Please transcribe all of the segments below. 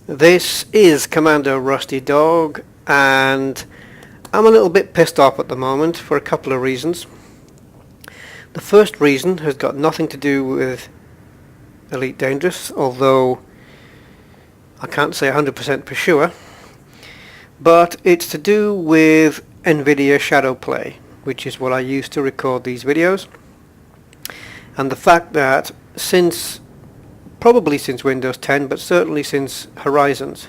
This is Commander Rusty Dog, and I'm a little bit pissed off at the moment for a couple of reasons. The first reason has got nothing to do with Elite Dangerous, although I can't say 100% for sure, but it's to do with NVIDIA Shadowplay, which is what I use to record these videos, and the fact that probably since Windows 10, but certainly since Horizons,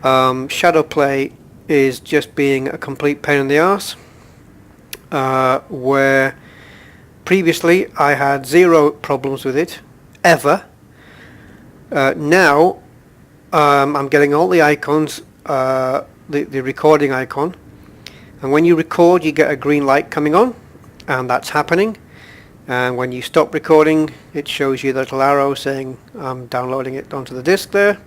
Shadowplay is just being a complete pain in the arse, where previously I had zero problems with it, ever. Now I'm getting all the icons, the recording icon, and when you record you get a green light coming on, and that's happening. And when you stop recording, it shows you the little arrow saying I'm downloading it onto the disk there.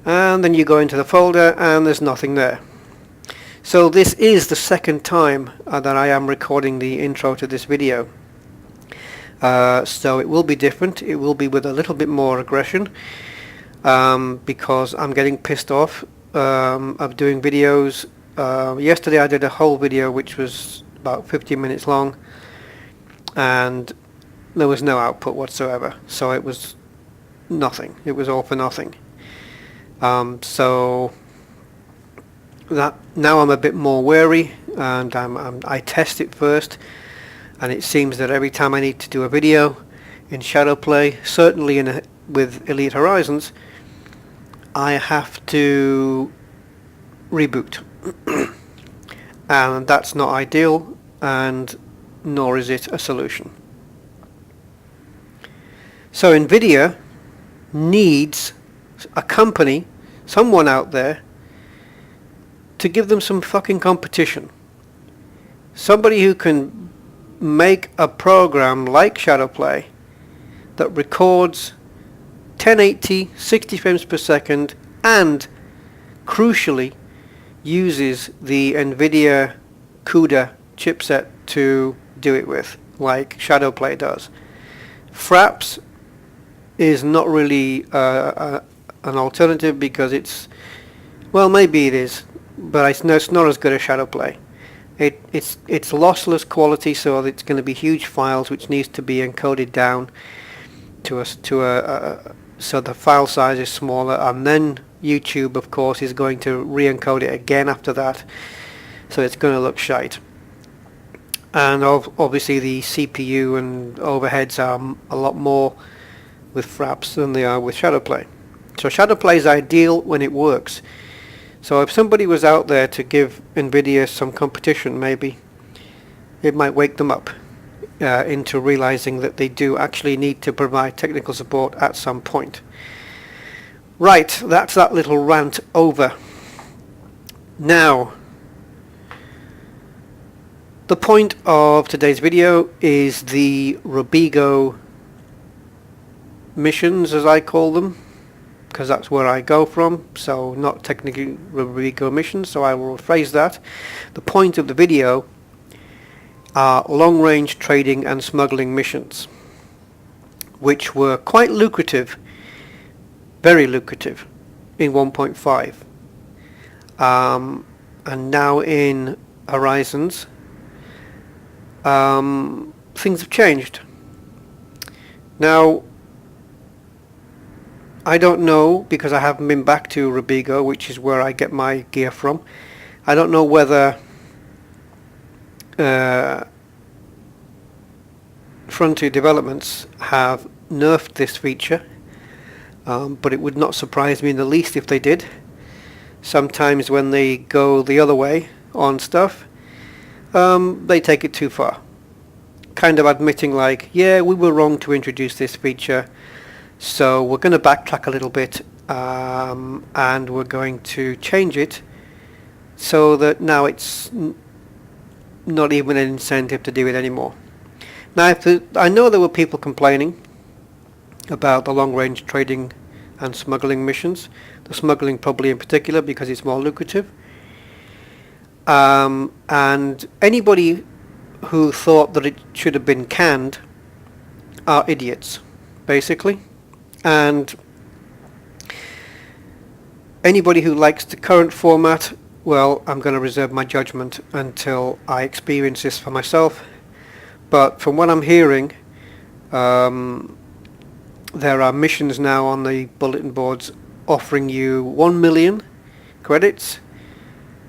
And then you go into the folder and there's nothing there. So this is the second time that I am recording the intro to this video. So it will be different. It will be with a little bit more aggression, because I'm getting pissed off of doing videos. Yesterday I did a whole video which was about 15 minutes long, and there was no output whatsoever, so it was nothing. It was all for nothing. So that now I'm a bit more wary, and I test it first, and it seems that every time I need to do a video in Shadowplay, certainly with Elite Horizons, I have to reboot, and that's not ideal, and nor is it a solution. So NVIDIA needs a company, someone out there, to give them some fucking competition. Somebody who can make a program like Shadowplay that records 1080, 60 frames per second, and crucially uses the NVIDIA CUDA chipset to do it with, like Shadowplay does. Fraps is not really an alternative, because well, maybe it is, but it's not as good as Shadowplay. It's lossless quality, so it's going to be huge files which needs to be encoded down so the file size is smaller, and then YouTube, of course, is going to re-encode it again after that, so it's going to look shite. And obviously the CPU and overheads are a lot more with Fraps than they are with Shadowplay. So Shadowplay is ideal when it works. So if somebody was out there to give NVIDIA some competition, maybe it might wake them up into realizing that they do actually need to provide technical support at some point. Right, that's that little rant over. Now, the point of today's video is the Rubigo missions, as I call them, because that's where I go from, so not technically Rubigo missions, so I will rephrase that. The point of the video are long-range trading and smuggling missions, which were quite lucrative, very lucrative, in 1.5. And now in Horizons, things have changed. Now, I don't know, because I haven't been back to Rubigo, which is where I get my gear from. I don't know whether Frontier Developments have nerfed this feature, but it would not surprise me in the least if they did. Sometimes when they go the other way on stuff, they take it too far, kind of admitting like, yeah, we were wrong to introduce this feature, so we're going to backtrack a little bit, and we're going to change it so that now it's not even an incentive to do it anymore. Now, I know there were people complaining about the long-range trading and smuggling missions, the smuggling probably in particular because it's more lucrative. And anybody who thought that it should have been canned are idiots, basically. And Anybody who likes the current format, well, I'm going to reserve my judgment until I experience this for myself. But from what I'm hearing, there are missions now on the bulletin boards offering you 1 million credits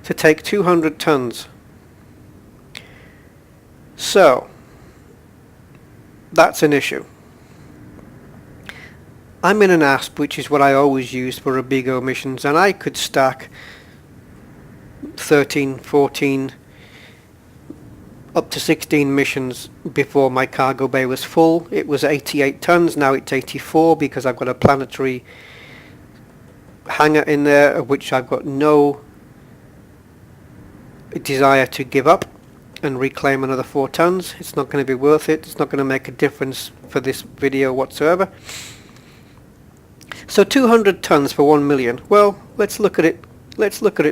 to take 200 tons. So, that's an issue. I'm in an ASP, which is what I always use for Rubigo missions, and I could stack 13, 14, up to 16 missions before my cargo bay was full. It was 88 tons, now it's 84 because I've got a planetary hangar in there, of which I've got no desire to give up and reclaim another 4 tons. It's not going to be worth it. It's not going to make a difference for this video whatsoever. So 200 tons for 1 million. Well, let's look at it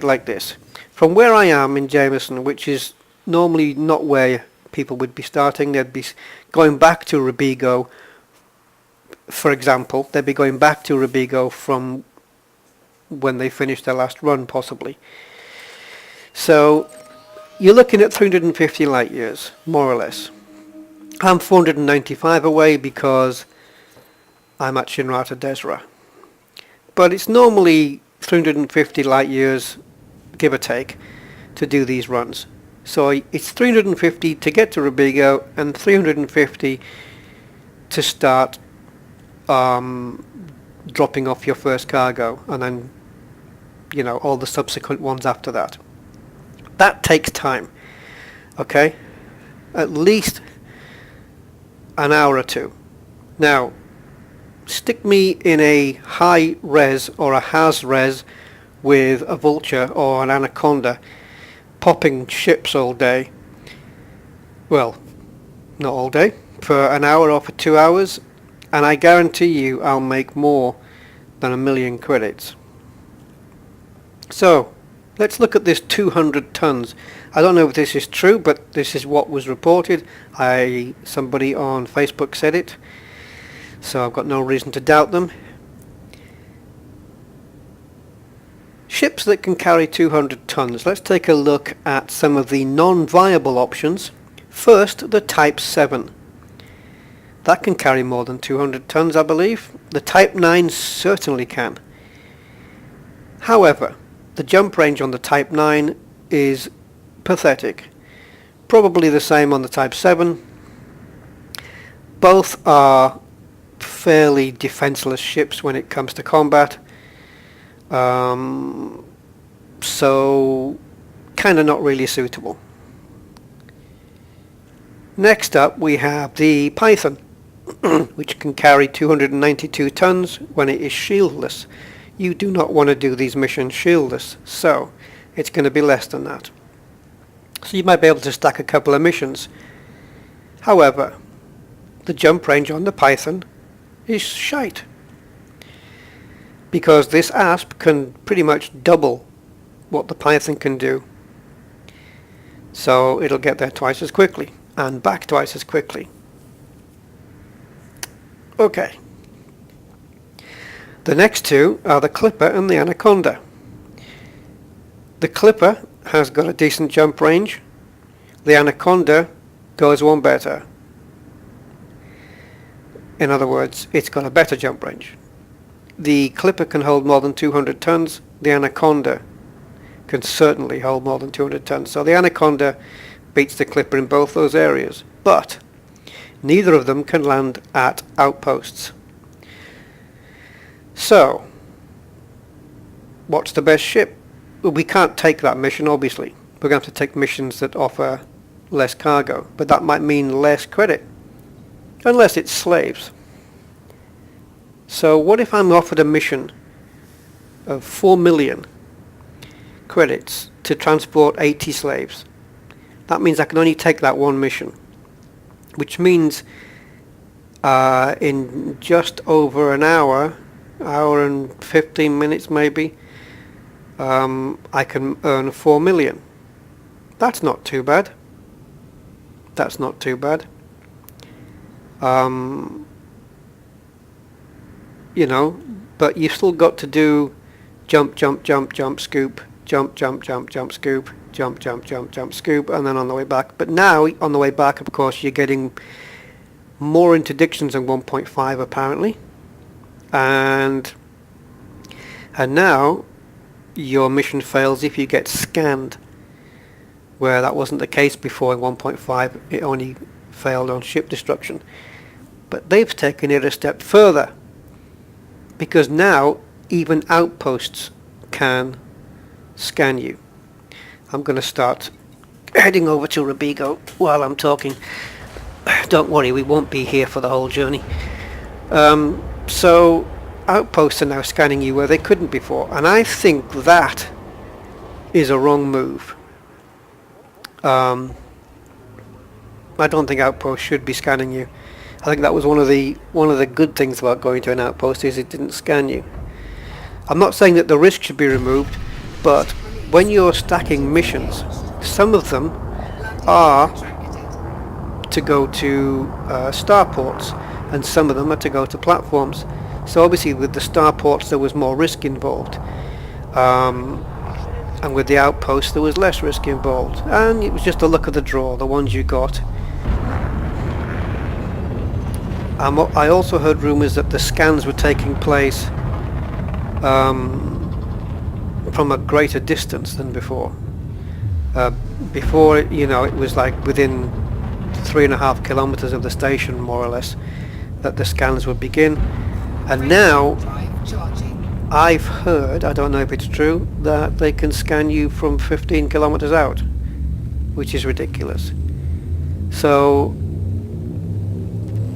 like this. From where I am in Jameson, which is normally not where people would be starting, they'd be going back to Rubigo, for example. They'd be going back to Rubigo from when they finished their last run, possibly. So you're looking at 350 light years, more or less. I'm 495 away because I'm at Shinrata Desra. But it's normally 350 light years, give or take, to do these runs. So it's 350 to get to Rubigo and 350 to start dropping off your first cargo, and then, you know, all the subsequent ones after that. That takes time, okay? At least an hour or two. Now, stick me in a high res or a has res with a vulture or an anaconda popping ships all day. Well, not all day, for an hour or for 2 hours, and I guarantee you I'll make more than 1 million credits. So let's look at this 200 tons. I don't know if this is true, but this is what was reported. Somebody on Facebook said it, so I've got no reason to doubt them. Ships that can carry 200 tons. Let's take a look at some of the non-viable options. First, the Type 7. That can carry more than 200 tons, I believe. The Type 9 certainly can. However, the jump range on the Type 9 is pathetic. Probably the same on the Type 7. Both are fairly defenseless ships when it comes to combat. So kind of not really suitable. Next up we have the Python, which can carry 292 tons when it is shieldless. You do not want to do these missions shieldless, so it's going to be less than that. So you might be able to stack a couple of missions. However, the jump range on the Python is shite, because this ASP can pretty much double what the Python can do. So it'll get there twice as quickly and back twice as quickly. Okay. The next two are the Clipper and the Anaconda. The Clipper has got a decent jump range. The Anaconda goes one better. In other words, it's got a better jump range. The Clipper can hold more than 200 tons. The Anaconda can certainly hold more than 200 tons. So the Anaconda beats the Clipper in both those areas. But neither of them can land at outposts. So, what's the best ship? Well, we can't take that mission, obviously. We're going to have to take missions that offer less cargo. But that might mean less credit. Unless it's slaves. So what if I'm offered a mission of 4 million credits to transport 80 slaves? That means I can only take that one mission, which means in just over an hour and 15 minutes maybe, I can earn 4 million. That's not too bad. That's not too bad. You know, but you've still got to do jump, jump, jump, jump, scoop, jump, jump, jump, jump, scoop, jump, jump, jump, jump, scoop, and then on the way back. But now, on the way back, of course, you're getting more interdictions than 1.5 apparently, and now your mission fails if you get scanned, where that wasn't the case before in 1.5. It only failed on ship destruction. But they've taken it a step further, because now even outposts can scan you. I'm going to start heading over to Rubigo while I'm talking. Don't worry, we won't be here for the whole journey. So outposts are now scanning you where they couldn't before, and I think that is a wrong move. I don't think outposts should be scanning you. I think that was one of the good things about going to an outpost, is it didn't scan you. I'm not saying that the risk should be removed, but when you're stacking missions, some of them are to go to starports, and some of them are to go to platforms. So obviously with the starports there was more risk involved, and with the outposts there was less risk involved, and it was just a luck of the draw, the ones you got. I also heard rumours that the scans were taking place from a greater distance than before. Before, it was like within 3.5 kilometers of the station, more or less, that the scans would begin. And now I've heard, I don't know if it's true, that they can scan you from 15 kilometers out, which is ridiculous. So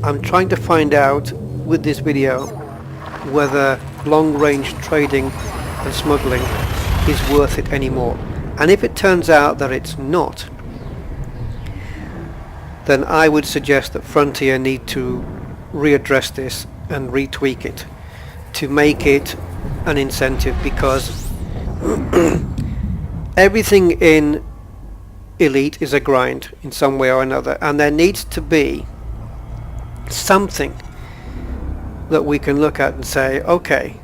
I'm trying to find out with this video whether long-range trading and smuggling is worth it anymore. And if it turns out that it's not, then I would suggest that Frontier need to readdress this and retweak it to make it an incentive, because everything in Elite is a grind in some way or another, and there needs to be something that we can look at and say, okay,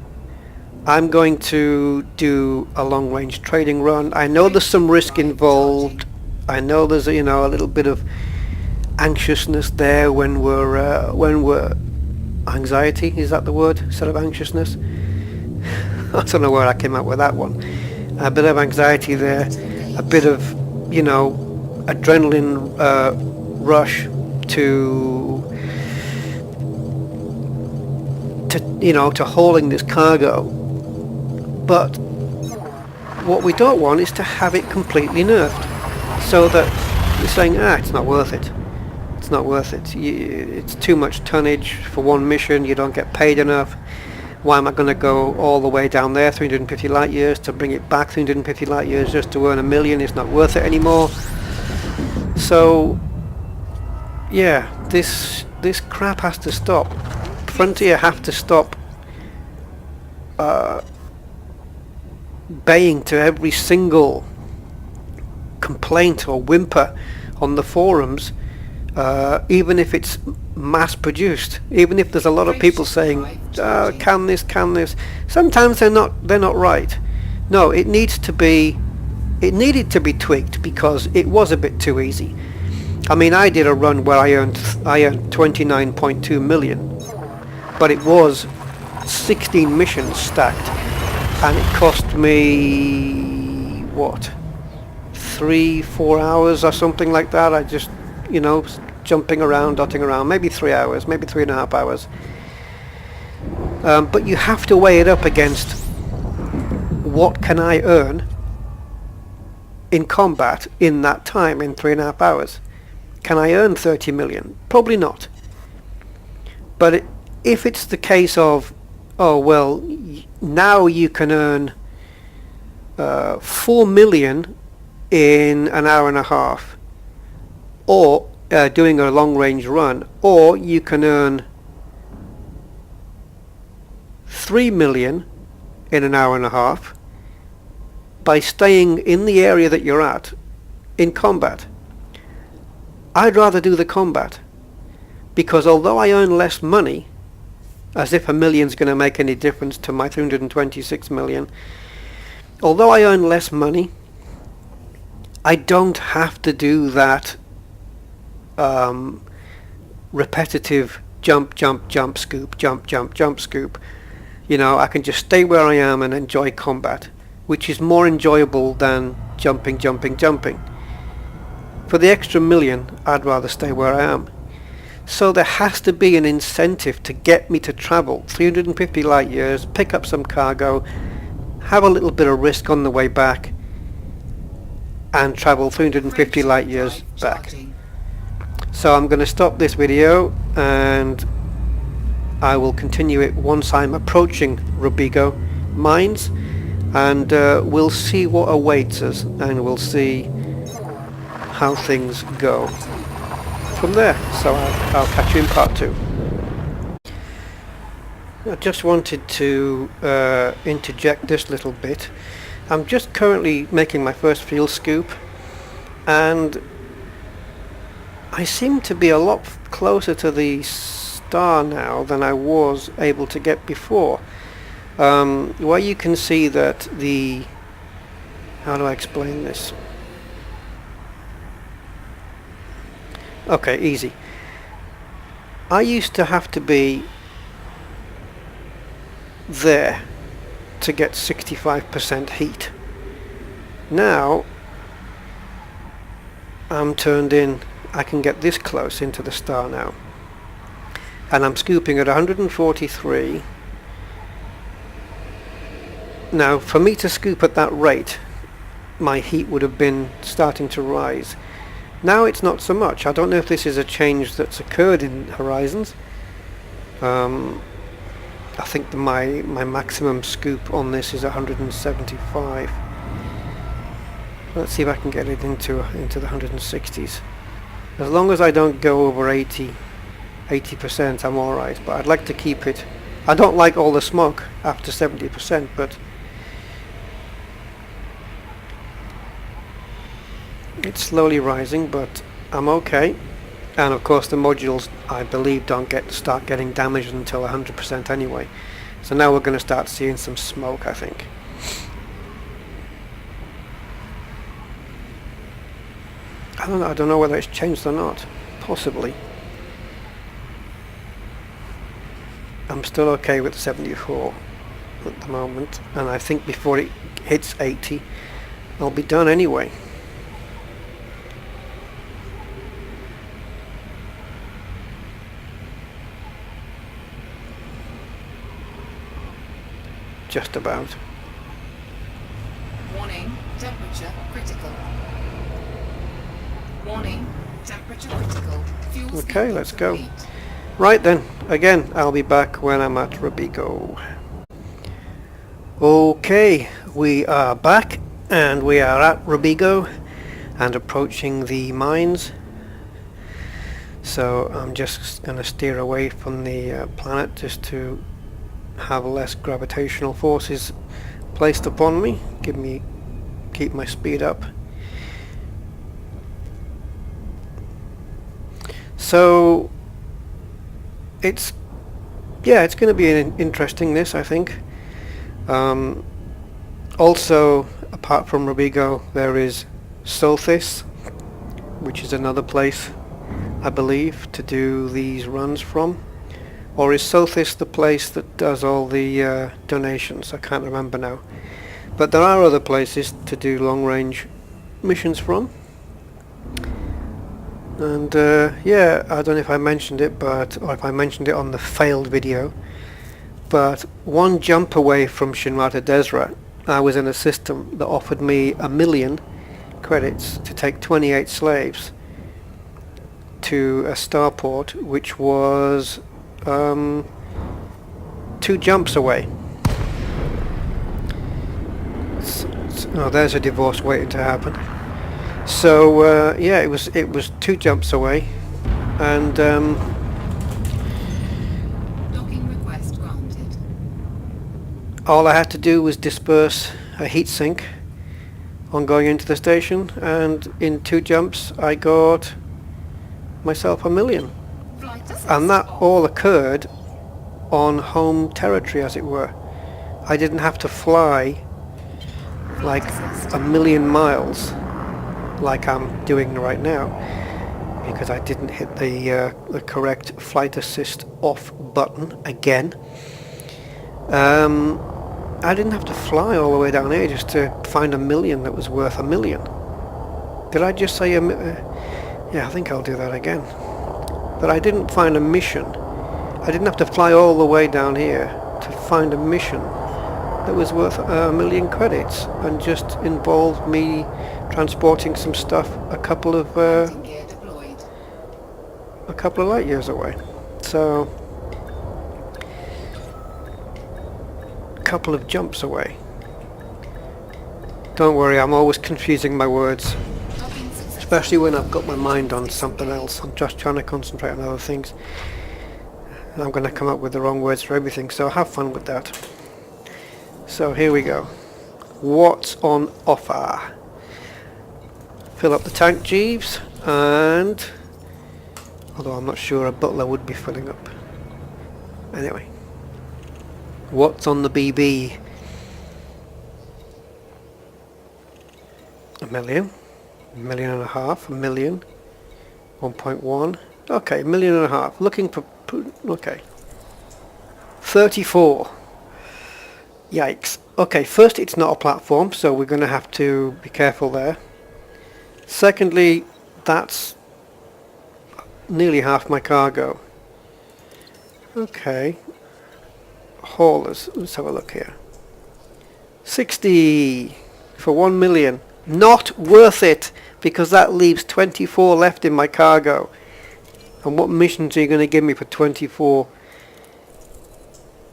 I'm going to do a long-range trading run. I know there's some risk involved. I know there's a little bit of anxiousness there when we're anxiety, is that the word, instead of anxiousness? I don't know where I came up with that one. A bit of anxiety there, a bit of adrenaline rush to hauling this cargo. But what we don't want is to have it completely nerfed, so that you're saying, it's not worth it. It's not worth it. It's too much tonnage for one mission. You don't get paid enough. Why am I going to go all the way down there, 350 light years, to bring it back 350 light years just to earn $1 million? It's not worth it anymore. So, yeah, this crap has to stop. Frontier have to stop baying to every single complaint or whimper on the forums, even if it's mass produced, even if there's a lot of people saying, can this, sometimes they're not right. No, it needed to be tweaked, because it was a bit too easy. I mean, I did a run where I earned 29.2 million, but it was 16 missions stacked, and it cost me what, 3-4 hours or something like that. I just jumping around, dotting around, maybe 3 hours, maybe 3.5 hours. But you have to weigh it up against what can I earn in combat in that time, in 3.5 hours. Can I earn 30 million? Probably not. But if it's the case of, now you can earn 4 million in an hour and a half, or doing a long range run, or you can earn 3 million in an hour and a half by staying in the area that you're at in combat. I'd rather do the combat, because although I earn less money, as if a million's going to make any difference to my 326 million. Although I earn less money, I don't have to do that repetitive jump, jump, jump, scoop, jump, jump, jump, scoop. You know, I can just stay where I am and enjoy combat, which is more enjoyable than jumping, jumping, jumping. For the extra million, I'd rather stay where I am. So there has to be an incentive to get me to travel 350 light years, pick up some cargo, have a little bit of risk on the way back, and travel 350 light years back. So I'm going to stop this video and I will continue it once I'm approaching Rubigo mines, and we'll see what awaits us, and we'll see how things go from there. So I'll catch you in part 2. I just wanted to interject this little bit. I'm just currently making my first field scoop, and I seem to be a lot closer to the star now than I was able to get before. Where you can see that the... how do I explain this? Okay, easy. I used to have to be there to get 65% heat. Now I'm turned in, I can get this close into the star now, and I'm scooping at 143. Now for me to scoop at that rate, my heat would have been starting to rise. Now it's not so much. I don't know if this is a change that's occurred in Horizons. I think my maximum scoop on this is 175. Let's see if I can get it into the 160s. As long as I don't go over 80%, I'm alright, but I'd like to keep it. I don't like all the smoke after 70%, but it's slowly rising, but I'm okay. And of course the modules, I believe, don't start getting damaged until 100% anyway. So now we're going to start seeing some smoke, I think. I don't know whether it's changed or not. Possibly. I'm still okay with 74 at the moment, and I think before it hits 80 I'll be done anyway. Just about. Warning, temperature critical. Warning, temperature critical. Fuel Okay, let's go. complete. Right then, again, I'll be back when I'm at Robigo. Okay, we are back, and we are at Robigo and approaching the mines. So I'm just going to steer away from the planet just to have less gravitational forces placed upon me, keep my speed up. So it's going to be interesting, this, I think. Also, apart from Rubigo, there is Sothis, which is another place, I believe, to do these runs from. Or is Sothis the place that does all the donations? I can't remember now. But there are other places to do long-range missions from. And yeah, I don't know if I mentioned it, or if I mentioned it on the failed video, but one jump away from Shinrata Desra, I was in a system that offered me 1 million credits to take 28 slaves to a starport, which was 2 jumps away. Oh, there's a divorce waiting to happen. So yeah, it was 2 jumps away, and Docking request granted. all I had to do was disperse a heatsink on going into the station, and in 2 jumps I got myself 1 million. Flight assist And that off. all occurred on home territory, as it were. I didn't have to fly like a million miles like I'm doing right now, because I didn't hit the correct flight assist off button again. I didn't have to fly all the way down here just to find a million that was worth a million. Did I just say yeah, I think I'll do that again. But I didn't find a mission. I didn't have to fly all the way down here to find a mission that was worth a million credits, and just involved me transporting some stuff a couple of light years away. So a couple of jumps away. Don't worry, I'm always confusing my words, especially when I've got my mind on something else. I'm just trying to concentrate on other things. I'm going to come up with the wrong words for everything, so have fun with that. So here we go. What's on offer? Fill up the tank, Jeeves, and although I'm not sure a butler would be filling up. Anyway, what's on the BB? A million, a million and a half, a million, 1.1. Okay, a million and a half. Looking for, okay, 34. Yikes. Okay, first, it's not a platform, so we're going to have to be careful there. Secondly, that's nearly half my cargo. Okay. Haulers, let's have a look here. 60 for 1 million. Not worth it, because that leaves 24 left in my cargo. And what missions are you going to give me for 24?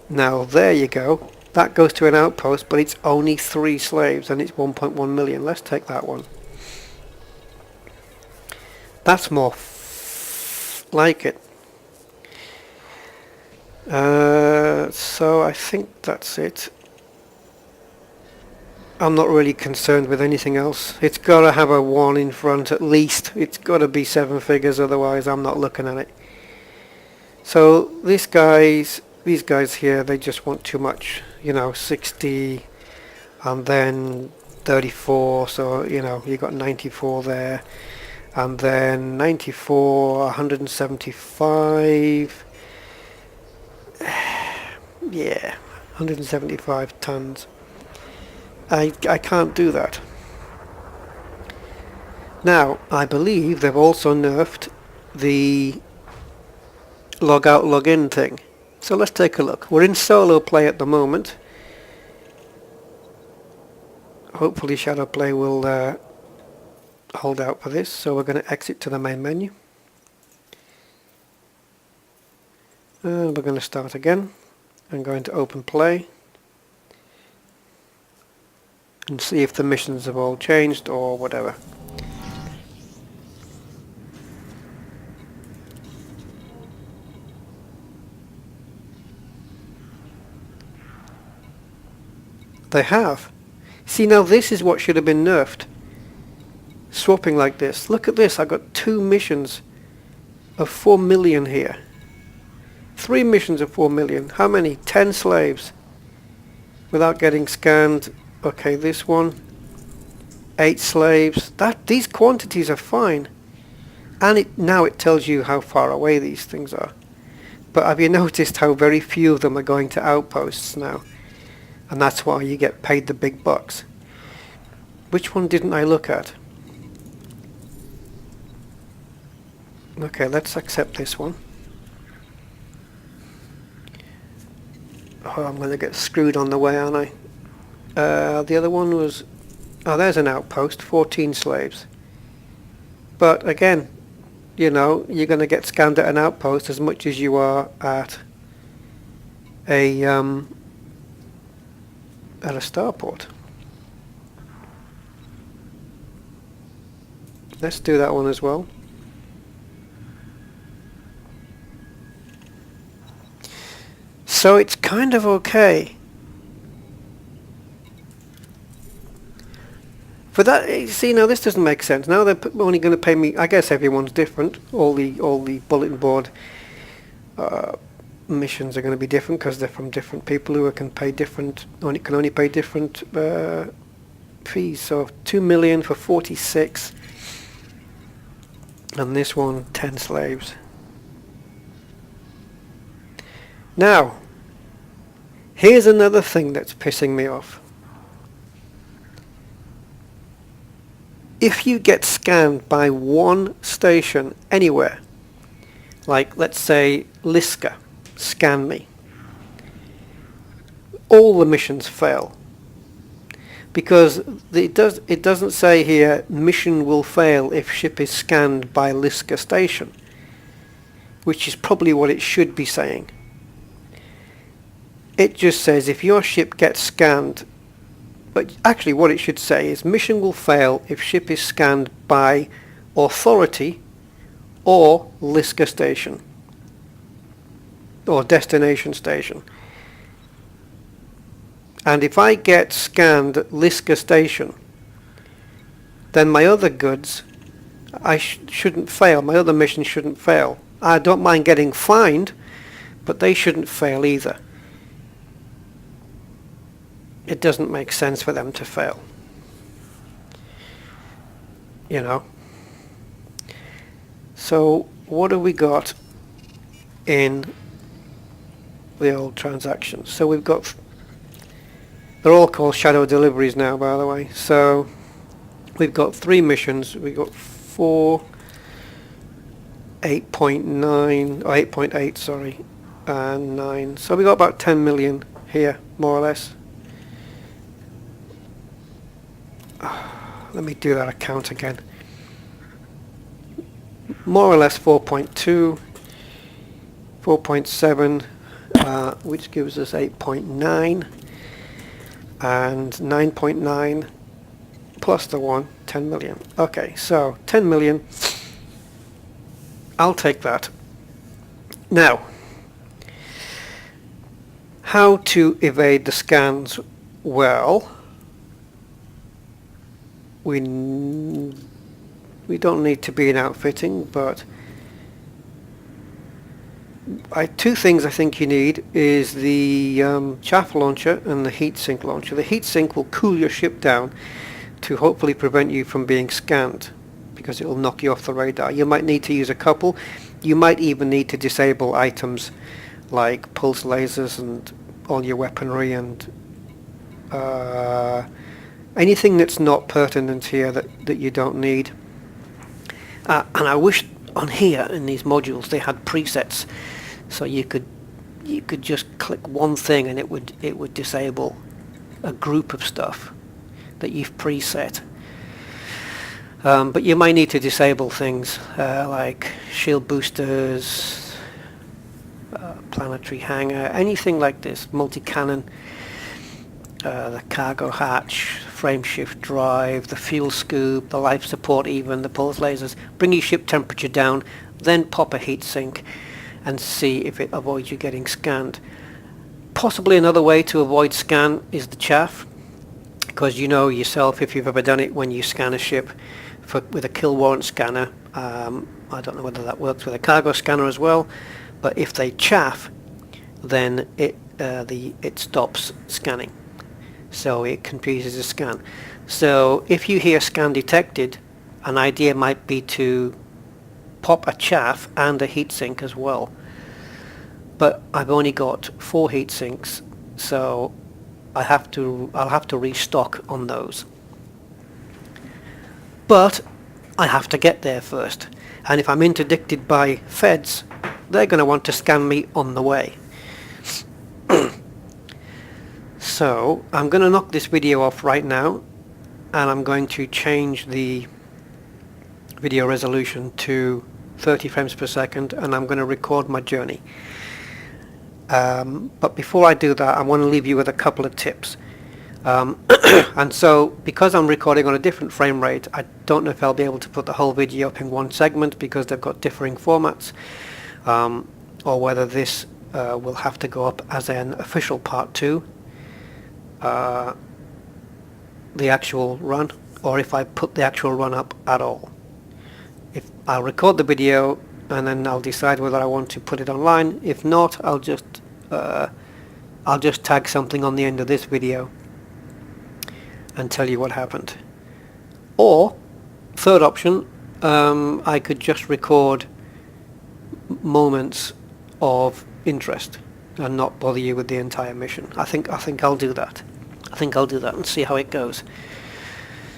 Now, there you go. That goes to an outpost, but it's only 3 slaves, and it's 1.1 million. Let's take that one. That's more like it. So I think that's it. I'm not really concerned with anything else. It's got to have a 1 in front at least. It's got to be 7 figures, otherwise I'm not looking at it. So these guys here, they just want too much. You know, 60 and then 34, so you know, you got 94 there, and then 94, 175. Yeah, 175 tons. I can't do that. Now, I believe they've also nerfed the log out, log in thing. So let's take a look. We're in solo play at the moment. Hopefully shadow play will hold out for this. So we're going to exit to the main menu. And we're going to start again. I'm going to open play. And see if the missions have all changed or whatever. They have. See, now this is what should have been nerfed. Swapping like this. Look at this. I got 2 missions of 4 million here. 3 missions of 4 million. How many? 10 slaves. Without getting scanned. Okay, this one. 8 slaves. These quantities are fine. And now it tells you how far away these things are. But have you noticed how very few of them are going to outposts now? And that's why you get paid the big bucks. Which one didn't I look at? Okay, let's accept this one. Oh, I'm going to get screwed on the way, aren't I? The other one was... Oh, there's an outpost, 14 slaves. But again, you know, you're going to get scanned at an outpost as much as you are at a starport. Let's do that one as well. So it's kind of okay. For that, see, now this doesn't make sense. Now they're only going to pay me. I guess everyone's different. All the bulletin board missions are going to be different because they're from different people who can pay different, can only pay different fees. So 2 million for 46, and this one 10 slaves. Now, here's another thing that's pissing me off. If you get scanned by one station anywhere, like let's say Liska, scan me, all the missions fail. Because it doesn't say here mission will fail if ship is scanned by Liska station, which is probably what it should be saying. It just says if your ship gets scanned, but actually what it should say is mission will fail if ship is scanned by authority or Liska station or destination station. And if I get scanned at Liska station, then my other goods shouldn't fail. My other missions shouldn't fail. I don't mind getting fined, but they shouldn't fail either. It doesn't make sense for them to fail. You know. So what have we got in the old transactions? So we've got, they're all called shadow deliveries now, by the way. So we've got 3 missions. We've got 4, 8.9, or 8.8, sorry, and 9. So we got about 10 million here, more or less. Let me do that account again. More or less 4.2, 4.7, which gives us 8.9, and 9.9 plus the 1, 10 million. Okay, so 10 million. I'll take that. Now, how to evade the scans? Well, we don't need to be in outfitting, but 2 things I think you need is the chaff launcher and the heatsink launcher. The heatsink will cool your ship down to hopefully prevent you from being scanned, because it will knock you off the radar. You might need to use a couple. You might even need to disable items like pulse lasers and all your weaponry and anything that's not pertinent here that you don't need. And I wish on here in these modules they had presets, so you could just click one thing and it would disable a group of stuff that you've preset. But you might need to disable things like shield boosters, planetary hangar, anything like this, multi-cannon, the cargo hatch, frame shift drive, the fuel scoop, the life support, even the pulse lasers. Bring your ship temperature down, then pop a heat sink and see if it avoids you getting scanned. Possibly another way to avoid scan is the chaff, because you know yourself, if you've ever done it, when you scan a ship with a kill warrant scanner, I don't know whether that works with a cargo scanner as well, but if they chaff, then it stops scanning. So it confuses the scan. So if you hear scan detected, an idea might be to pop a chaff and a heatsink as well. But I've only got 4 heatsinks, so I'll have to restock on those. But I have to get there first. And if I'm interdicted by feds, they're going to want to scan me on the way. So I'm going to knock this video off right now, and I'm going to change the video resolution to 30 frames per second, and I'm going to record my journey. But before I do that, I want to leave you with a couple of tips. And so, because I'm recording on a different frame rate, I don't know if I'll be able to put the whole video up in one segment because they've got differing formats, or whether this will have to go up as an official part 2, the actual run, or if I put the actual run up at all. If I'll record the video and then I'll decide whether I want to put it online. If not, I'll just tag something on the end of this video and tell you what happened. Or third option, I could just record moments of interest and not bother you with the entire mission. I think I'll do that. I think I'll do that and see how it goes.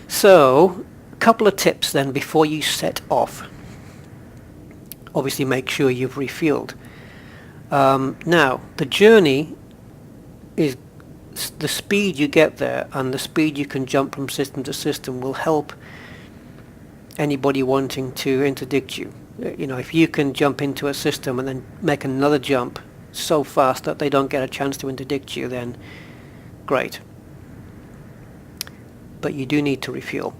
So, a couple of tips then before you set off. Obviously make sure you've refueled. Now, the journey is the speed you get there and the speed you can jump from system to system will help anybody wanting to interdict you. You know, if you can jump into a system and then make another jump so fast that they don't get a chance to interdict you, then great. But you do need to refuel.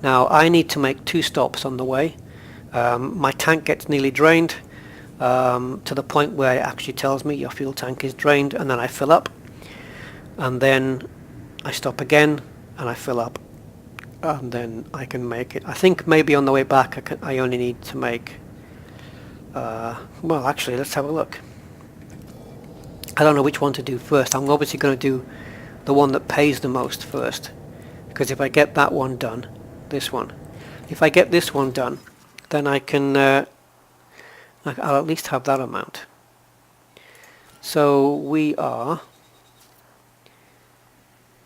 Now, I need to make 2 stops on the way. My tank gets nearly drained to the point where it actually tells me your fuel tank is drained, and then I fill up, and then I stop again and I fill up, and then I can make it. I think maybe on the way back I only need to make well, actually, let's have a look. I don't know which one to do first. I'm obviously going to do the one that pays the most first, because if I get that one done, this one, if I get this one done, then I can I'll at least have that amount. So we are,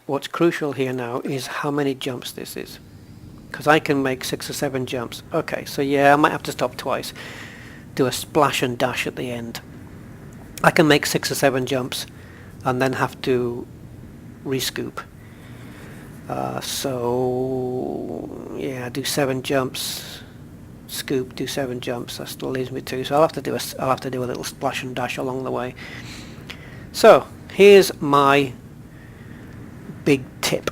what's crucial here now is how many jumps this is, because I can make 6 or 7 jumps. Okay, so yeah, I might have to stop twice, do a splash and dash at the end. I can make 6 or 7 jumps and then have to rescoop. So yeah, do 7 jumps, scoop, do 7 jumps. That still leaves me 2. So I'll have to do a little splash and dash along the way. So here's my big tip.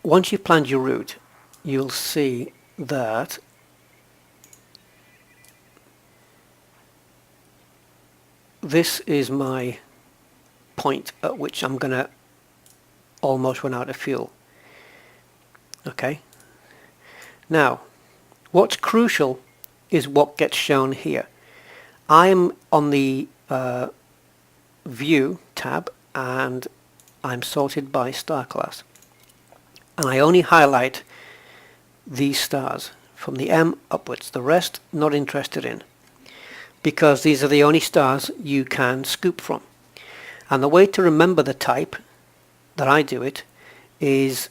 Once you've planned your route, you'll see that this is my point at which I'm going to almost run out of fuel. Okay. Now, what's crucial is what gets shown here. I'm on the View tab, and I'm sorted by star class. And I only highlight these stars from the M upwards. The rest, not interested in, because these are the only stars you can scoop from. And the way to remember the type that I do it is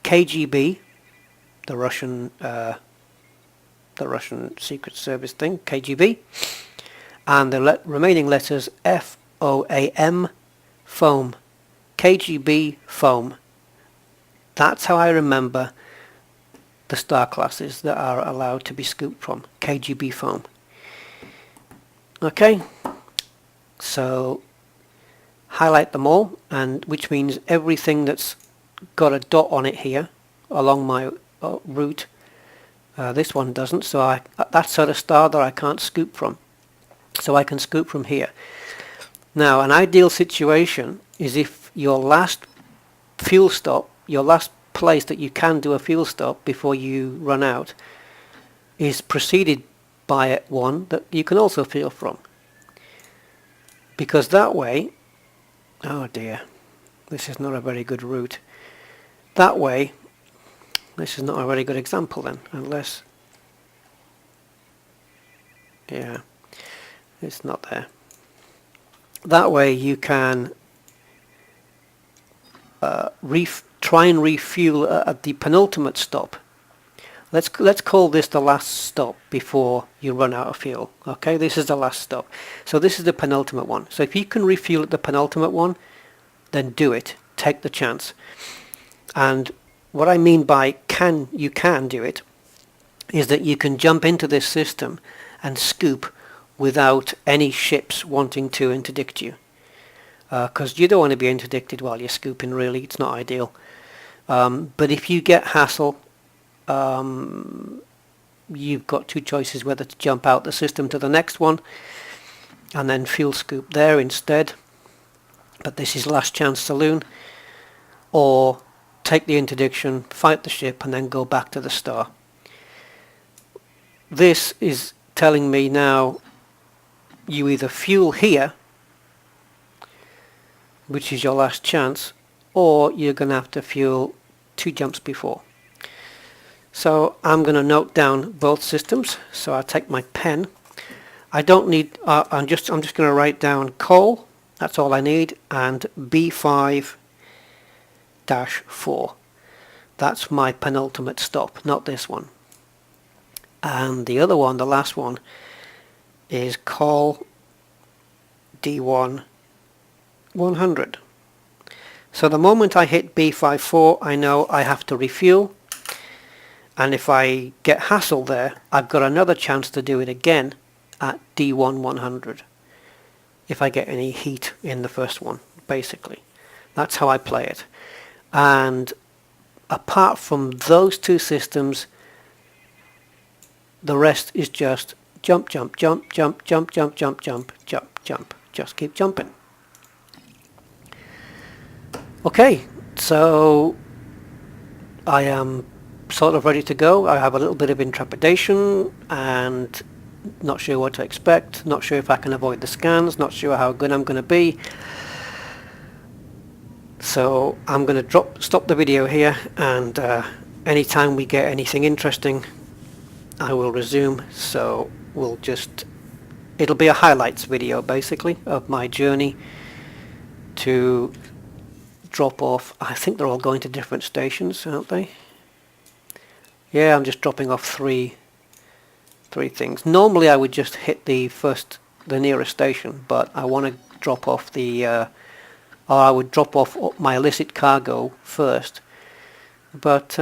KGB, the Russian Secret Service thing, KGB, and the remaining letters FOAM, foam, KGB foam. That's how I remember the star classes that are allowed to be scooped from, KGB foam. Okay, so highlight them all, and which means everything that's got a dot on it here along my route. This one doesn't, so that's sort of star that I can't scoop from, so I can scoop from here. Now, an ideal situation is if your last fuel stop, your last place that you can do a fuel stop before you run out, is preceded by one that you can also fuel from, because that way, oh dear, this is not a very good route. That way, this is not a very good example then, unless, yeah, it's not there. That way you can try and refuel at the penultimate stop. Let's call this the last stop before you run out of fuel. Okay, this is the last stop. So this is the penultimate one. So if you can refuel at the penultimate one, then do it. Take the chance. And what I mean by you can do it is that you can jump into this system and scoop without any ships wanting to interdict you. Because you don't want to be interdicted while you're scooping, really. It's not ideal. But if you get hassle, you've got 2 choices whether to jump out the system to the next one and then fuel scoop there instead, but this is last chance saloon, or take the interdiction, fight the ship, and then go back to the star. This is telling me now you either fuel here, which is your last chance, or you're going to have to fuel 2 jumps before. So I'm going to note down both systems. So I'll take my pen. I don't need, I'm just going to write down coal, that's all I need, and B5-4. That's my penultimate stop, not this one. And the other one, the last one, is call D1 100. So the moment I hit B54, I know I have to refuel, and if I get hassled there, I've got another chance to do it again at D1 100 if I get any heat in the first one. Basically, that's how I play it. And apart from those 2 systems, the rest is just jump, jump, jump, jump, jump, jump, jump, jump, jump, jump. Just keep jumping. Okay, so I am sort of ready to go. I have a little bit of intrepidation and not sure what to expect, not sure if I can avoid the scans, not sure how good I'm going to be. So I'm going to stop the video here, and anytime we get anything interesting I will resume. So it'll be a highlights video basically of my journey to drop off. I think they're all going to different stations, aren't they? Yeah, I'm just dropping off three things. Normally I would just hit the nearest station, but I want to drop off or I would drop off my illicit cargo first. But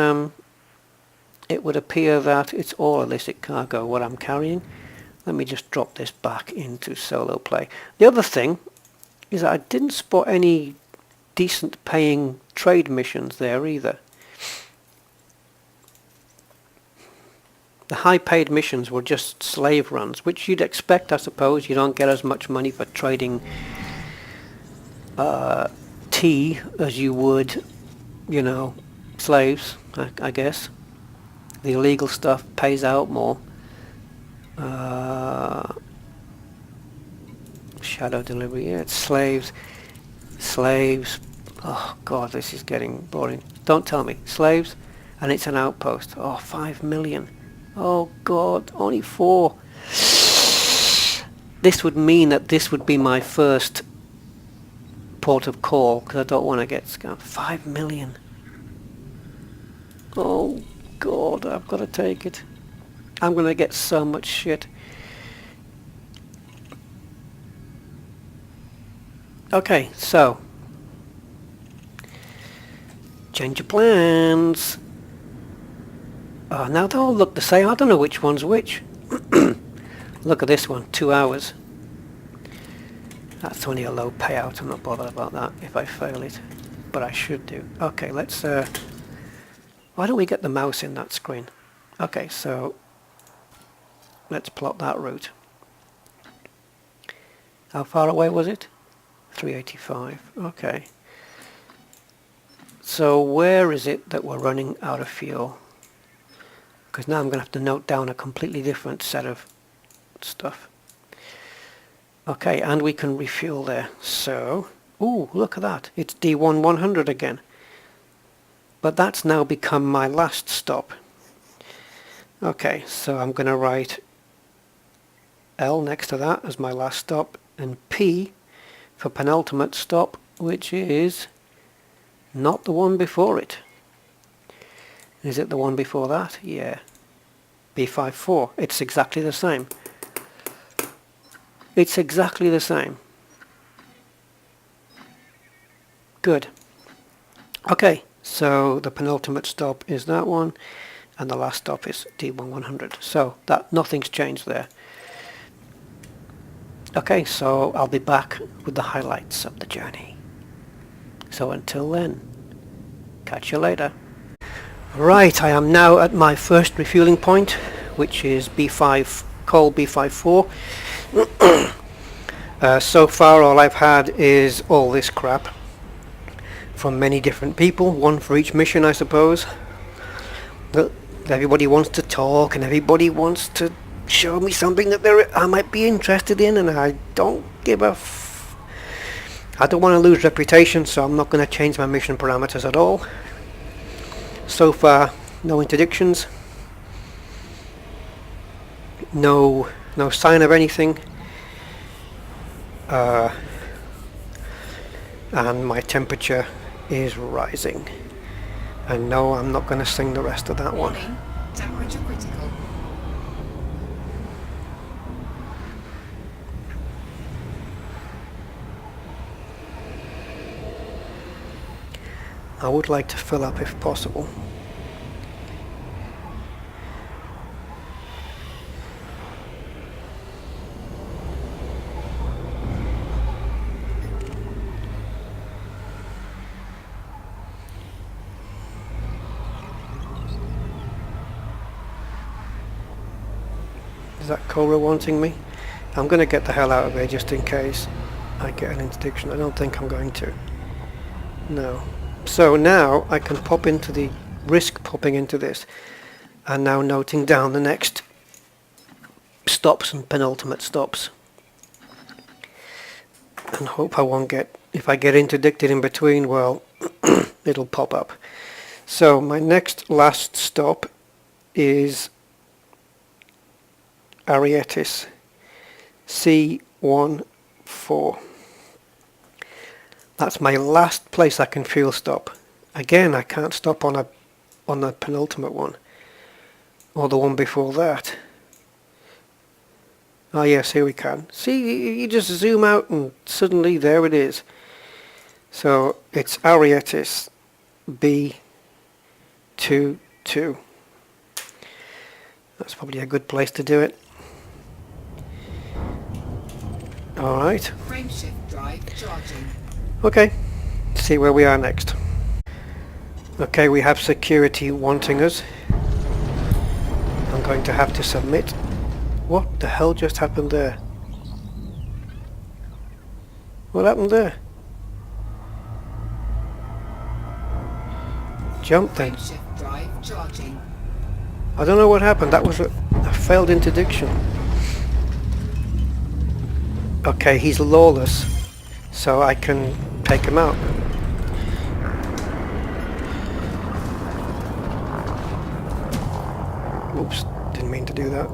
it would appear that it's all illicit cargo what I'm carrying. Let me just drop this back into solo play. The other thing is that I didn't spot any decent paying trade missions there either. The high paid missions were just slave runs, which you'd expect, I suppose. You don't get as much money for trading tea as you would, slaves, I guess. The illegal stuff pays out more. Shadow delivery, yeah, it's slaves. Oh god, this is getting boring. Don't tell me. Slaves, and it's an outpost. Oh, 5 million. Oh god, only 4. This would mean that this would be my first port of call, because I don't want to get scammed. 5 million. Oh god, I've got to take it. I'm going to get so much shit. Okay, so change your plans. Oh, now they all look the same. I don't know which one's which. Look at this one, 2 hours. That's only a low payout. I'm not bothered about that if I fail it, but I should do. Okay, let's why don't we get the mouse in that screen? Okay, so let's plot that route. How far away was it? 385. Okay. So where is it that we're running out of fuel? Because now I'm going to have to note down a completely different set of stuff. Okay, and we can refuel there. So, ooh, look at that. It's D1 100 again. But that's now become my last stop. Okay, so I'm going to write L next to that as my last stop, and P for penultimate stop, which is not the one before it. Is it the one before that? Yeah. B54. It's exactly the same. It's exactly the same. Good. Okay, so the penultimate stop is that one, and the last stop is D1 100. So that nothing's changed there. Okay, so I'll be back with the highlights of the journey. So until then, catch you later. Right, I am now at my first refueling point, which is B5, coal B54. So far all I've had is all this crap. from many different people, one for each mission, I suppose. But everybody wants to talk and everybody wants to show me something that I might be interested in, and I don't give a I don't want to lose reputation, so I'm not going to change my mission parameters at all. So far, no interdictions, no sign of anything, and my temperature is rising. And no, I'm not going to sing the rest of that one. Warning, temperature critical. I would like to fill up if possible. Is that Cobra wanting me? I'm going to get the hell out of here just in case I get an interdiction. I don't think I'm going to. No. So now I can risk popping into this, and now noting down the next stops and penultimate stops, and hope I won't get, if I get interdicted in between, well, it'll pop up. So my next last stop is Arietis C14. That's my last place I can fuel stop. Again, I can't stop on the penultimate one, or the one before that. Ah yes, here we can. See, you just zoom out and suddenly there it is. So it's Arietis B22. That's probably a good place to do it. Alright. Frameshift drive charging. Okay, see where we are next. Okay, we have security wanting us. I'm going to have to submit. What the hell just happened there? What happened there? Jump then. Frameshift drive charging. I don't know what happened. That was a failed interdiction. Okay, he's lawless, so I can take him out. Oops, didn't mean to do that.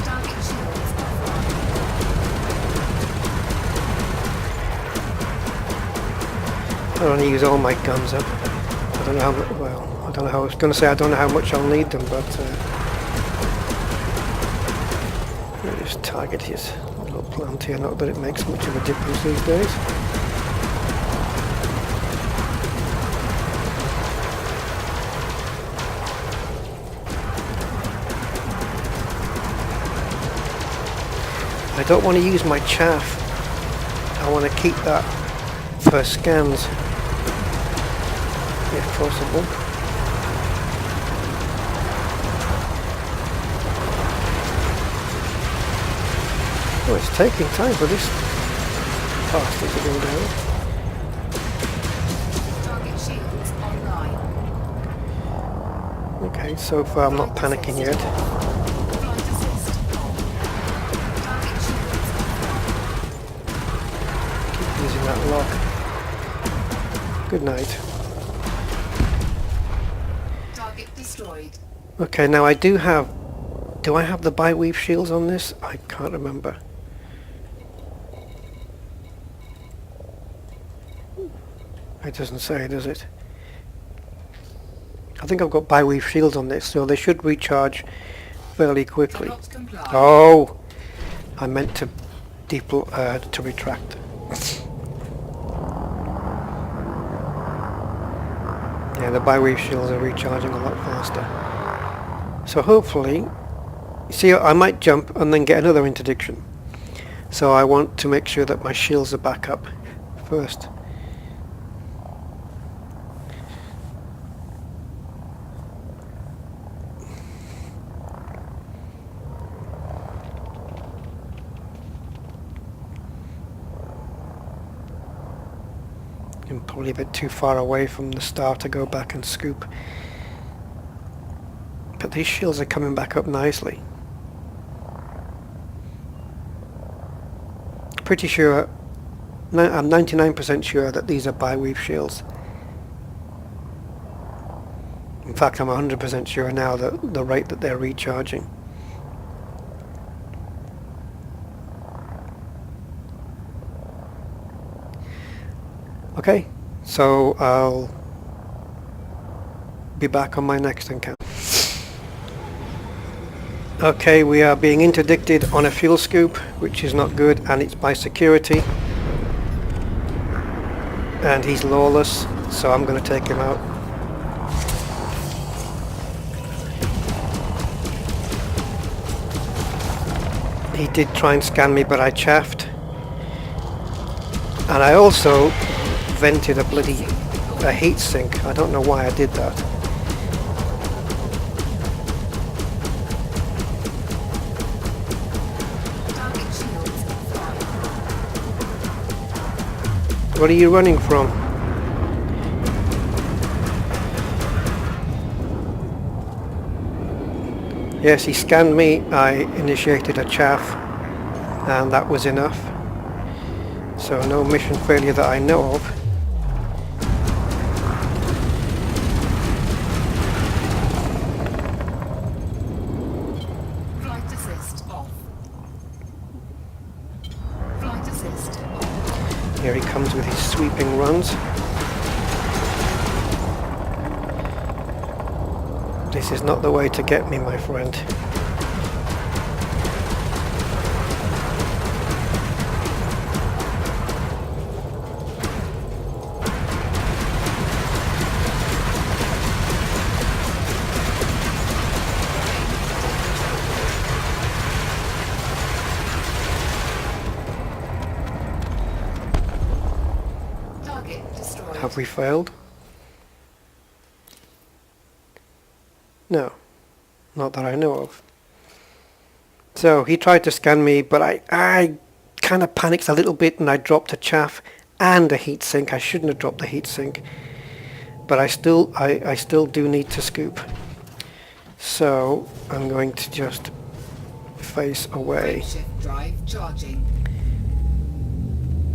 Target shields offline. I don't want to use all my guns up. I don't know how much, well, I don't know how, I was going to say I don't know how much I'll need them, but I'll just target his little plant here, not that it makes much of a difference these days. I don't want to use my chaff. I want to keep that for scans, if possible. Oh, it's taking time for this bastard to go down. Target shields online. Okay, so far I'm not panicking yet. Flight assist on. Target shields offline. Keep using that lock. Good night. Target destroyed. Okay, now I do I have the bi-weave shields on this? I can't remember. It doesn't say, does it? I think I've got bi-weave shields on this, so they should recharge fairly quickly. Cannot comply. Oh! I meant to to retract. Yeah, the bi-weave shields are recharging a lot faster. So hopefully, see, I might jump and then get another interdiction. So I want to make sure that my shields are back up first. probably a bit too far away from the star to go back and scoop. But these shields are coming back up nicely. Pretty sure, I'm 99% sure that these are bi-weave shields. In fact, I'm 100% sure now that the rate that they're recharging. Okay, so I'll be back on my next encounter. Okay, we are being interdicted on a fuel scoop, which is not good, and it's by security. And he's lawless, so I'm going to take him out. He did try and scan me, but I chaffed. And I also vented a heat sink. I don't know why I did that. What are you running from? Yes, he scanned me. I initiated a chaff, and that was enough. So no mission failure that I know of. Flight assist off. Flight assist off. Here he comes with his sweeping runs. This is not the way to get me, my friend. Target destroyed. Have we failed? No, not that I know of. So he tried to scan me, but I kind of panicked a little bit and I dropped a chaff and a heat sink. I shouldn't have dropped the heat sink, but I still do need to scoop. So I'm going to just face away. Shift drive charging.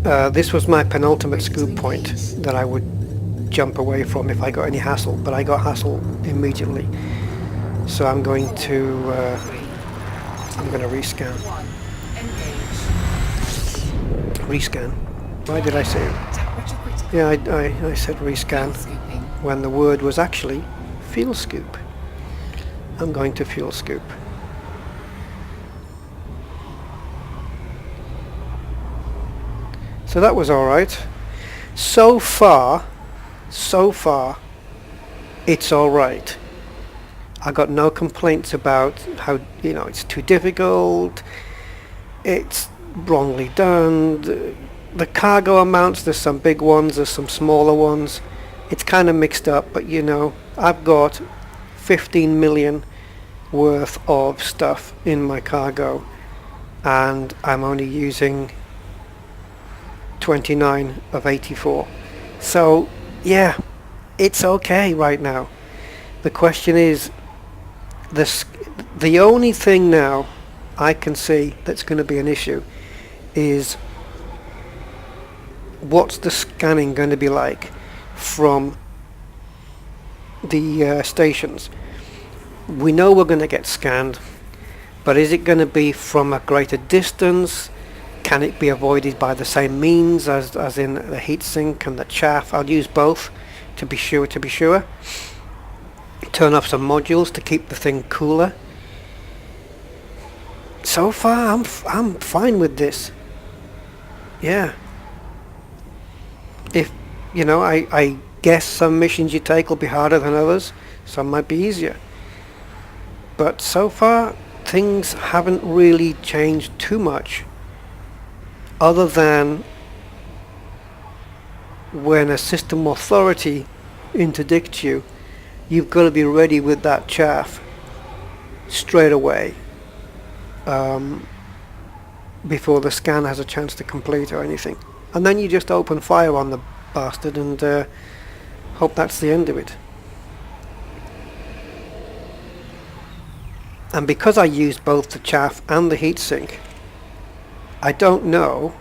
This was my penultimate scoop point that I would jump away from if I got any hassle, but I got hassle immediately. So I'm going to rescan. Rescan. Why did I say it? Yeah, I said rescan when the word was actually fuel scoop. I'm going to fuel scoop. So that was alright. So far, it's alright. I got no complaints about how, it's too difficult, it's wrongly done, the cargo amounts, there's some big ones, there's some smaller ones, it's kind of mixed up, but I've got 15 million worth of stuff in my cargo and I'm only using 29 of 84. So yeah, it's okay right now. The question is, the only thing now I can see that's going to be an issue is what's the scanning going to be like from the stations. We know we're going to get scanned, but is it going to be from a greater distance? Can it be avoided by the same means as in the heatsink and the chaff? I'll use both to be sure. Turn off some modules to keep the thing cooler. So far I'm fine with this. Yeah. If I guess some missions you take will be harder than others, some might be easier. But so far things haven't really changed too much, other than when a system authority interdicts you, you've got to be ready with that chaff straight away, before the scan has a chance to complete or anything. And then you just open fire on the bastard and hope that's the end of it. And because I used both the chaff and the heatsink, I don't know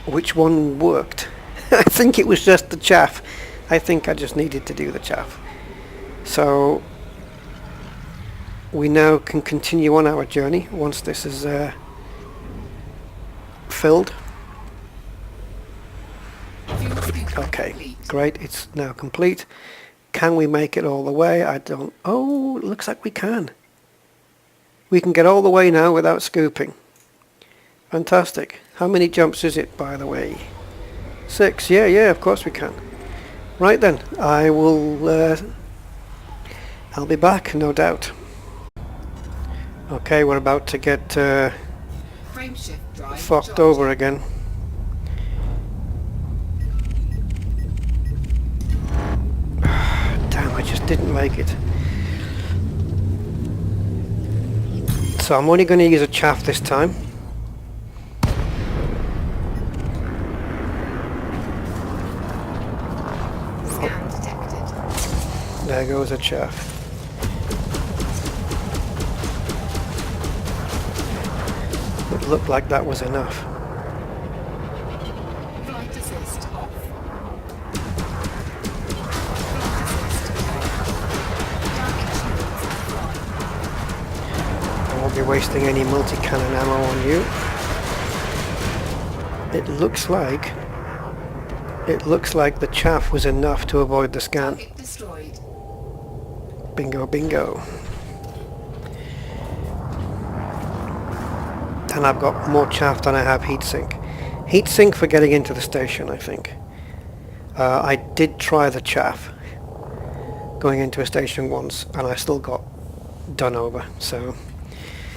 which one worked. I think it was just the chaff. I think I just needed to do the chaff. So we now can continue on our journey once this is filled. Okay, great, it's now complete. Can we make it all the way? I don't... Oh, it looks like we can. We can get all the way now without scooping. Fantastic. How many jumps is it, by the way? 6. Yeah, of course we can. Right then, I'll be back, no doubt. Okay, we're about to get fucked over again. Damn, I just didn't make it. So I'm only going to use a chaff this time. Scan detected. There goes a chaff. It looked like that was enough. Flight assist off. I won't be wasting any multi-cannon ammo on you. It looks like the chaff was enough to avoid the scan. Target destroyed. Bingo, bingo. And I've got more chaff than I have heatsink. Heatsink for getting into the station, I think. I did try the chaff going into a station once, and I still got done over. So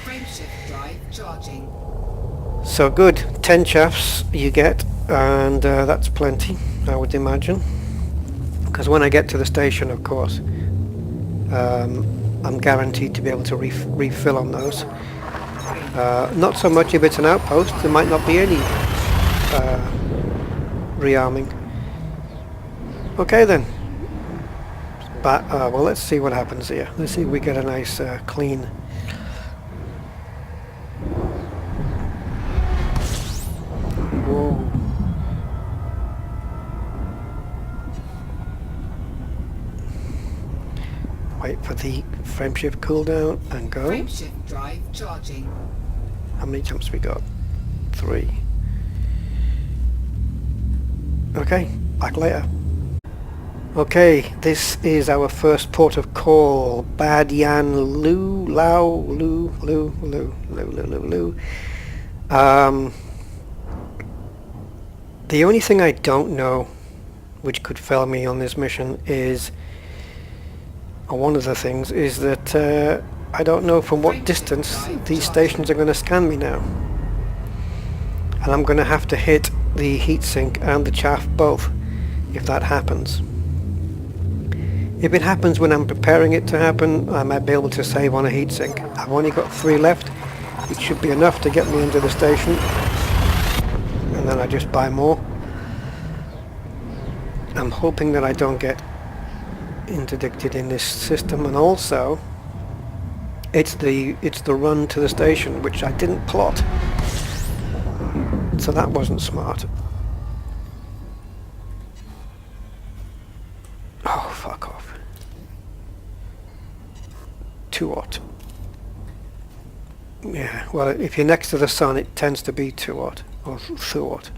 Frameshift drive charging. so good. 10 chaffs you get, and that's plenty, I would imagine. Because when I get to the station, of course, I'm guaranteed to be able to refill on those. Not so much if it's an outpost. There might not be any rearming. Okay then. But well, let's see what happens here. Let's see if we get a nice clean. Whoa. Wait for the frameshift cooldown and go. Frameshift drive charging. How many jumps we got? 3. Okay, back later. Okay, this is our first port of call. Bad Yan Lu Lao Lu Lu Lu Lu Lu Lu Lu. The only thing I don't know which could fail me on this mission is, or one of the things is that I don't know from what distance these stations are going to scan me now. And I'm going to have to hit the heatsink and the chaff both if that happens. If it happens when I'm preparing it to happen, I might be able to save on a heatsink. I've only got 3 left. It should be enough to get me into the station. And then I just buy more. I'm hoping that I don't get interdicted in this system, and also it's the run to the station, which I didn't plot, so that wasn't smart. Oh, fuck off. 2-aught. Yeah, well, if you're next to the sun, it tends to be 2-aught or 3-aught.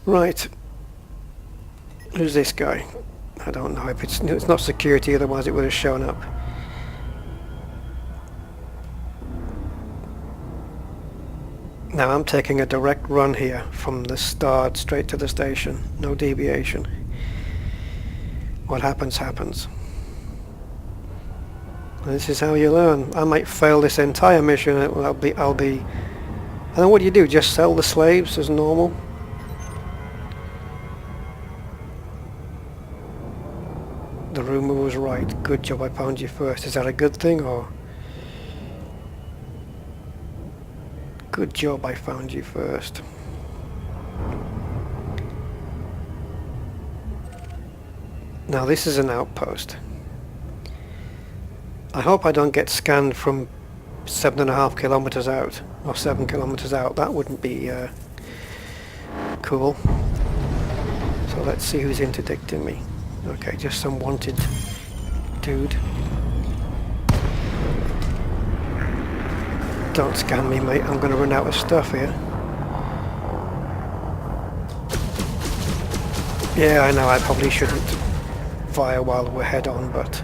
Right. Who's this guy? I don't know. If it's not security, otherwise it would have shown up. Now I'm taking a direct run here from the start straight to the station. No deviation. What happens, happens. And this is how you learn. I might fail this entire mission. I'll be. And then what do? Just sell the slaves as normal? The rumor was right. Good job I found you first. Is that a good thing, or? Good job I found you first. Now this is an outpost. I hope I don't get scanned from 7.5 kilometers out, or 7 kilometers out. That wouldn't be cool. So let's see who's interdicting me. Okay, just some wanted dude. Don't scan me, mate. I'm going to run out of stuff here. Yeah, I know, I probably shouldn't fire while we're head on, but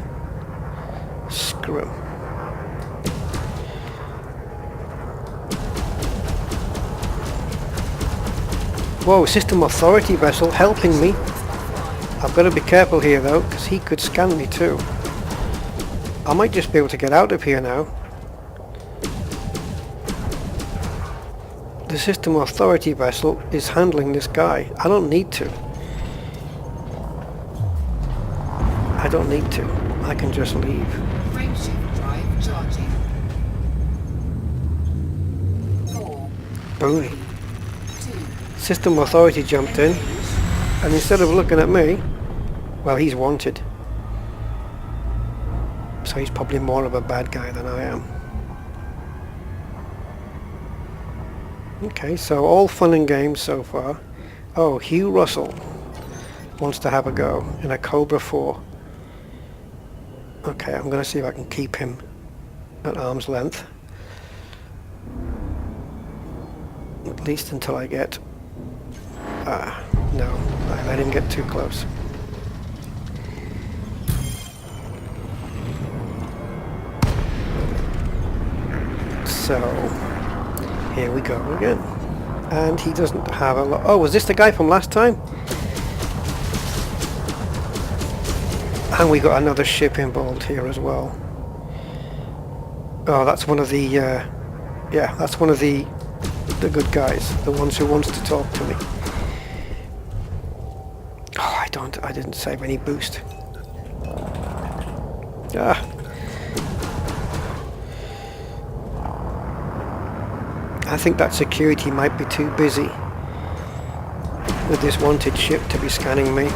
screw 'em. Whoa, system authority vessel helping me. I've got to be careful here though, because he could scan me too. I might just be able to get out of here now. The system authority vessel is handling this guy. I don't need to. I don't need to. I can just leave. Frameshift drive charging. 4, Boom. 2, System authority jumped in, and instead of looking at me, well, he's wanted. So he's probably more of a bad guy than I am. Okay, so all fun and games so far. Oh, Hugh Russell wants to have a go in a Cobra 4. Okay, I'm going to see if I can keep him at arm's length. At least until I get... no, I let him get too close. So, here we go again. And he doesn't have a lot... Oh, was this the guy from last time? And we got another ship involved here as well. Oh, that's one of the... yeah, that's one of the good guys. The ones who wants to talk to me. Oh, I didn't save any boost. Ah. I think that security might be too busy with this wanted ship to be scanning me.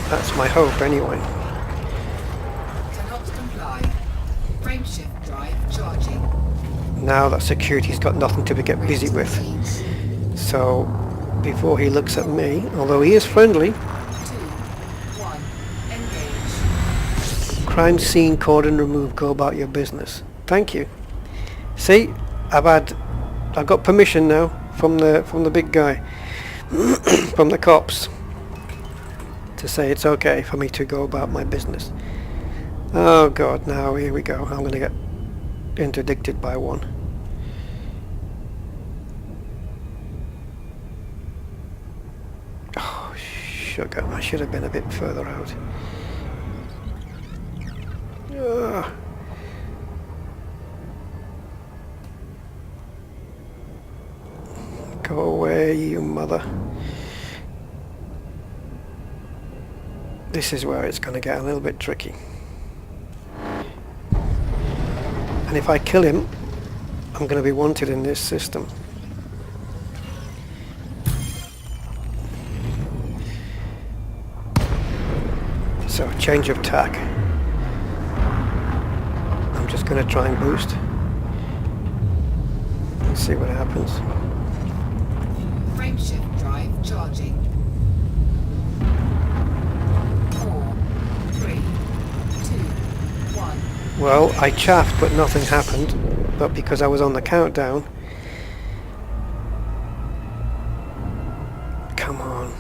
That's my hope anyway. cannot comply. Frameshift drive charging. Now that security's got nothing to get busy with. So before he looks at me, although he is friendly. 2, 1, engage. Crime scene cordon removed, go about your business. Thank you. See, I've got permission now from the big guy, from the cops, to say it's okay for me to go about my business. Oh God, now here we go. I'm going to get interdicted by one. Oh sugar! I should have been a bit further out. Ugh. Go away, you mother. This is where it's going to get a little bit tricky. And if I kill him, I'm going to be wanted in this system. So, change of tack. I'm just going to try and boost. Let's see what happens. Frameshift drive charging. 4, 3, 2, 1. Well, I chaffed, but nothing happened. But because I was on the countdown... Come on.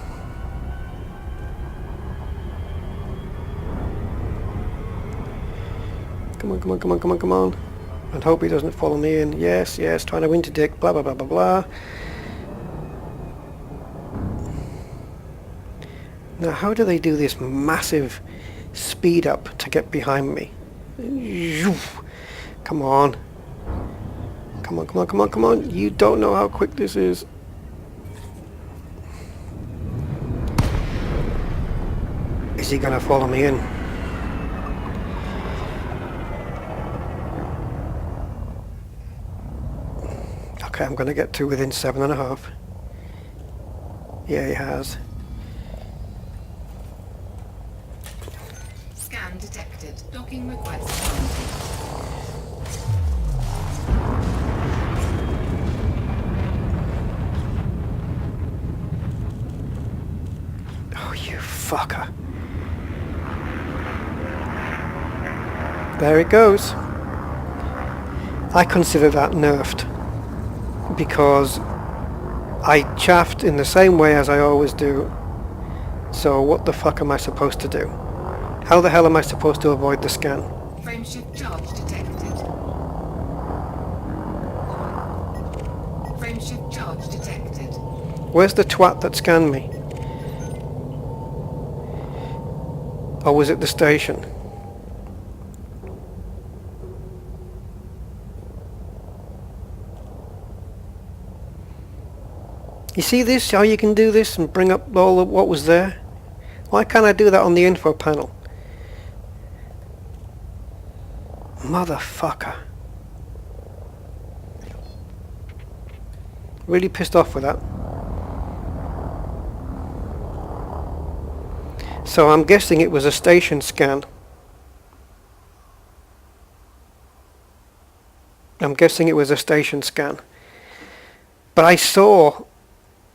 Come on, come on, come on, come on, come on. And hope he doesn't follow me in. Yes, yes, trying to interdict, blah, blah, blah, blah, blah. Now, how do they do this massive speed up to get behind me? Come on. Come on, come on, come on, come on. You don't know how quick this is. Is he gonna follow me in? Okay, I'm gonna get to within 7.5. Yeah, he has. scan detected. Docking request granted. Oh, you fucker. There it goes. I consider that nerfed because I chaffed in the same way as I always do. So what the fuck am I supposed to do? How the hell am I supposed to avoid the scan? Frameshift charge detected. Frameshift charge detected. Where's the twat that scanned me? Or was it the station? You see this? How you can do this and bring up all of what was there? Why can't I do that on the info panel? Motherfucker. Really pissed off with that. So I'm guessing it was a station scan. I'm guessing it was a station scan. But I saw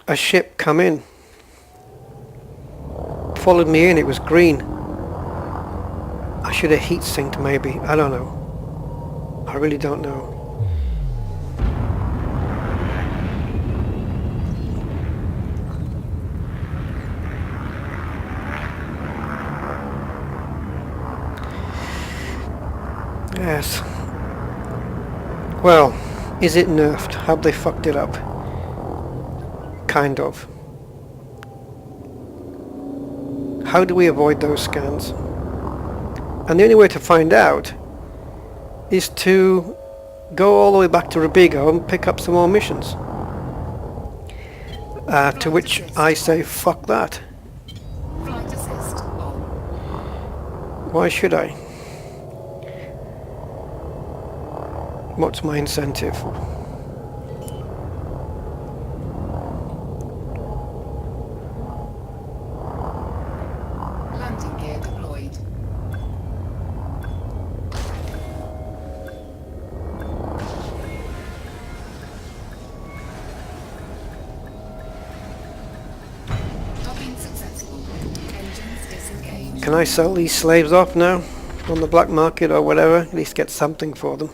a ship come in. Followed me in, it was green. I should have heat sinked maybe, I don't know. I really don't know. Yes. Well, is it nerfed? Have they fucked it up? Kind of. How do we avoid those scans? And the only way to find out is to go all the way back to Rubigo and pick up some more missions. To which I say, fuck that. Flight assist on. Why should I? What's my incentive? Landing gear deployed. Docking successful. Engines disengaged. Can I sell these slaves off now? On the black market or whatever? At least get something for them.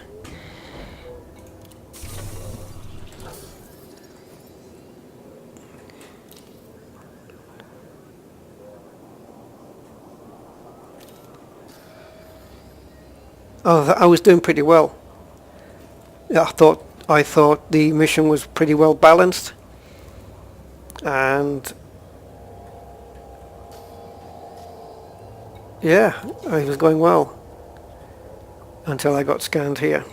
Oh, I was doing pretty well. Yeah, I thought the mission was pretty well balanced, and yeah, I was going well until I got scanned here.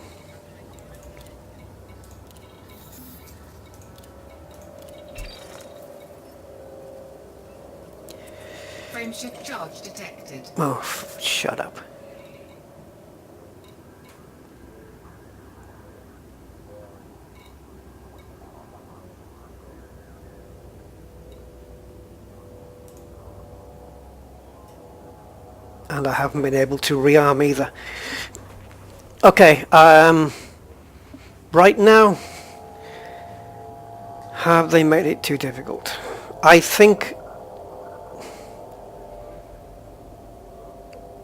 Frameshift charge detected. Oh, shut up. And I haven't been able to rearm either. Okay, right now, have they made it too difficult? I think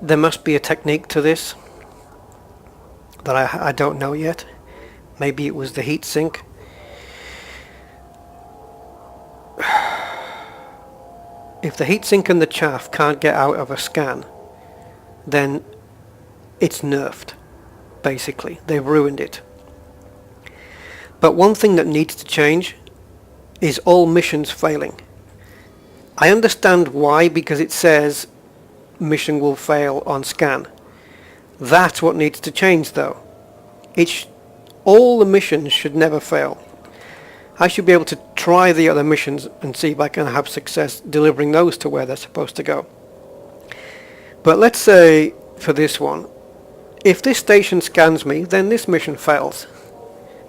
there must be a technique to this that I don't know yet. Maybe it was the heat sink. If the heatsink and the chaff can't get out of a scan, then it's nerfed, basically. They've ruined it. But one thing that needs to change is all missions failing. I understand why, because it says mission will fail on scan. That's what needs to change though. All the missions should never fail. I should be able to try the other missions and see if I can have success delivering those to where they're supposed to go. But let's say for this one, if this station scans me, then this mission fails.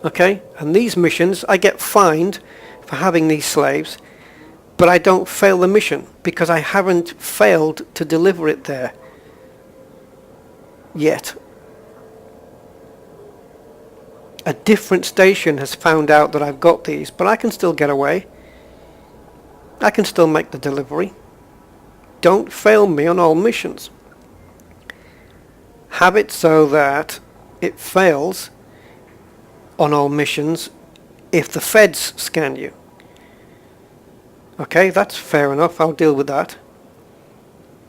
Okay? And these missions, I get fined for having these slaves, but I don't fail the mission because I haven't failed to deliver it there. yet. A different station has found out that I've got these, but I can still get away. I can still make the delivery. Don't fail me on all missions. Have it so that it fails on all missions if the feds scan you. Okay, that's fair enough. I'll deal with that.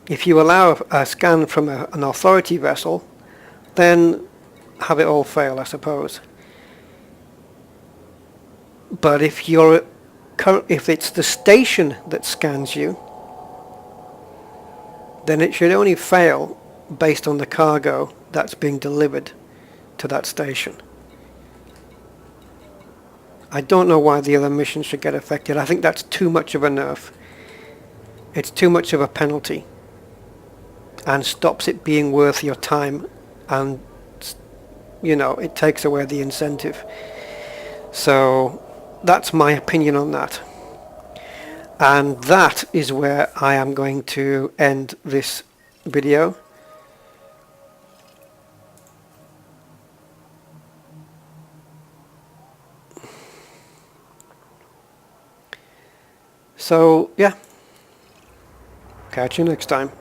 If you allow a scan from an authority vessel, then have it all fail, I suppose. But if it's the station that scans you, then it should only fail based on the cargo that's being delivered to that station. I don't know why the other missions should get affected. I think that's too much of a nerf. It's too much of a penalty and stops it being worth your time, and it takes away the incentive. So that's my opinion on that. And that is where I am going to end this video. So, yeah. Catch you next time.